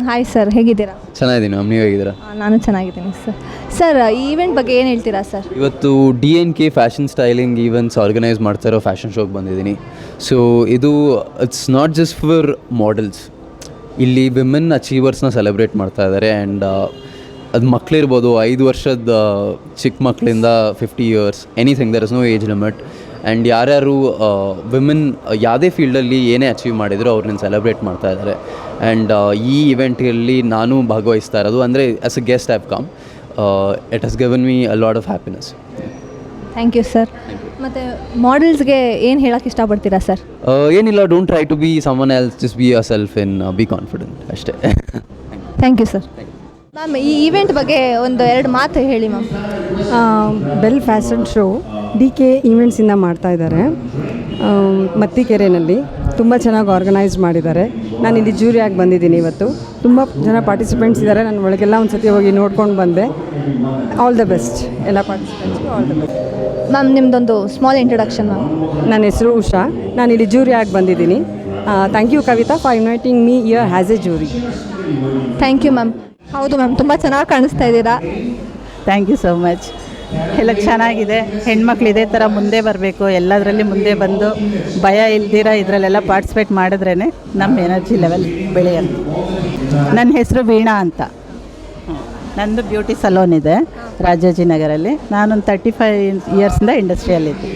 Hi sir, ಹೇಗಿದ್ದೀರಾ? ಚೆನ್ನಾಗಿದ್ದೀನಿ ma'am, ನೀವು ಹೇಗಿದ್ದೀರಾ? ನಾನು ಚೆನ್ನಾಗಿದ್ದೀನಿ ಸರ್. ಸರ್, ಈ ಈವೆಂಟ್ ಬಗ್ಗೆ ಏನು ಹೇಳ್ತೀರಾ ಸರ್? ಇವತ್ತು DNK fashion styling events organise ಮಾಡ್ತಾ ಇರೋ ಫ್ಯಾಷನ್ ಶೋಗೆ ಬಂದಿದ್ದೀನಿ. ಸೊ ಇದು it's not just for models, ಇಲ್ಲಿ ವಿಮೆನ್ ಅಚೀವರ್ಸ್ನ ಸೆಲೆಬ್ರೇಟ್ ಮಾಡ್ತಾ ಇದ್ದಾರೆ. ಆ್ಯಂಡ್ ಅದು ಮಕ್ಕಳಿರ್ಬೋದು, 5 ವರ್ಷದ ಚಿಕ್ಕ ಮಕ್ಕಳಿಂದ 50 years, anything, there is no age limit. And ಯಾರ್ಯಾರು ವಿಮೆನ್ ಯಾವುದೇ ಫೀಲ್ಡಲ್ಲಿ ಏನೇ ಅಚೀವ್ ಮಾಡಿದ್ರು ಅವ್ರನ್ನ ಸೆಲೆಬ್ರೇಟ್ ಮಾಡ್ತಾ ಇದ್ದಾರೆ. ಆ್ಯಂಡ್ ಈ ಇವೆಂಟಲ್ಲಿ ನಾನು ಭಾಗವಹಿಸ್ತಾ ಇರೋದು, ಅಂದರೆ as a guest have come. It has given me a lot of happiness. Thank you sir. ಮತ್ತು ಮಾಡೆಲ್ಸ್ಗೆ ಏನು ಹೇಳೋಕ್ಕೆ ಇಷ್ಟಪಡ್ತೀರಾ ಸರ್? ಏನಿಲ್ಲ, don't try to be someone else, just be yourself in, be confident ಅಷ್ಟೇ. Thank you sir. ಮ್ಯಾಮ್, ಈ event ಬಗ್ಗೆ ಒಂದು 2 ಮಾತು ಹೇಳಿ ma'am. Bell fashion show DK ಈವೆಂಟ್ಸಿಂದ ಮಾಡ್ತಾ ಇದ್ದಾರೆ, ಮತ್ತಿಕೆರೆಯಲ್ಲಿ ತುಂಬ ಚೆನ್ನಾಗಿ ಆರ್ಗನೈಸ್ ಮಾಡಿದ್ದಾರೆ. ನಾನು ಇಲ್ಲಿ ಜೂರಿಯಾಗಿ ಬಂದಿದ್ದೀನಿ. ಇವತ್ತು ತುಂಬ ಜನ ಪಾರ್ಟಿಸಿಪೆಂಟ್ಸ್ ಇದ್ದಾರೆ. ನಾನು ಒಳಗೆಲ್ಲ ಒಂದು ಸತಿ ಹೋಗಿ ನೋಡ್ಕೊಂಡು ಬಂದೆ. ಆಲ್ ದ ಬೆಸ್ಟ್ ಎಲ್ಲ ಪಾರ್ಟಿಸಿಪೆಂಟ್ಸ್ಗೂ, ಆಲ್ ದ ಬೆಸ್ಟ್. ಮ್ಯಾಮ್, ನಿಮ್ಮದೊಂದು ಸ್ಮಾಲ್ ಇಂಟ್ರಡಕ್ಷನ್ ಮ್ಯಾಮ್. ನನ್ನ ಹೆಸರು ಉಷಾ, ನಾನು ಇಲ್ಲಿ ಜೂರಿಯಾಗಿ ಬಂದಿದ್ದೀನಿ. Thank you Kavita for inviting me here as a jury. Thank you ma'am. ಹೌದು ಮ್ಯಾಮ್, ತುಂಬ ಚೆನ್ನಾಗಿ ಕಾಣಿಸ್ತಾ ಇದ್ದೀರಾ. Thank you so much. ಎಲ್ಲ ಚೆನ್ನಾಗಿದೆ. ಹೆಣ್ಮಕ್ಳು ಇದೇ ಥರ ಮುಂದೆ ಬರಬೇಕು, ಎಲ್ಲದರಲ್ಲಿ ಮುಂದೆ ಬಂದು ಭಯ ಇಲ್ದಿರ ಇದರಲ್ಲೆಲ್ಲ ಪಾರ್ಟಿಸಿಪೇಟ್ ಮಾಡಿದ್ರೇ ನಮ್ಮ ಎನರ್ಜಿ ಲೆವೆಲ್ ಬೆಳೆಯೋದು. ನನ್ನ ಹೆಸರು ವೀಣಾ ಅಂತ. ನಂದು ಬ್ಯೂಟಿ ಸಲೂನ್ ಇದೆ ರಾಜಾಜಿನಗರಲ್ಲಿ. ನಾನೊಂದು 35 yearsಯಿಂದ ಇಂಡಸ್ಟ್ರಿಯಲ್ಲಿದ್ದೆ.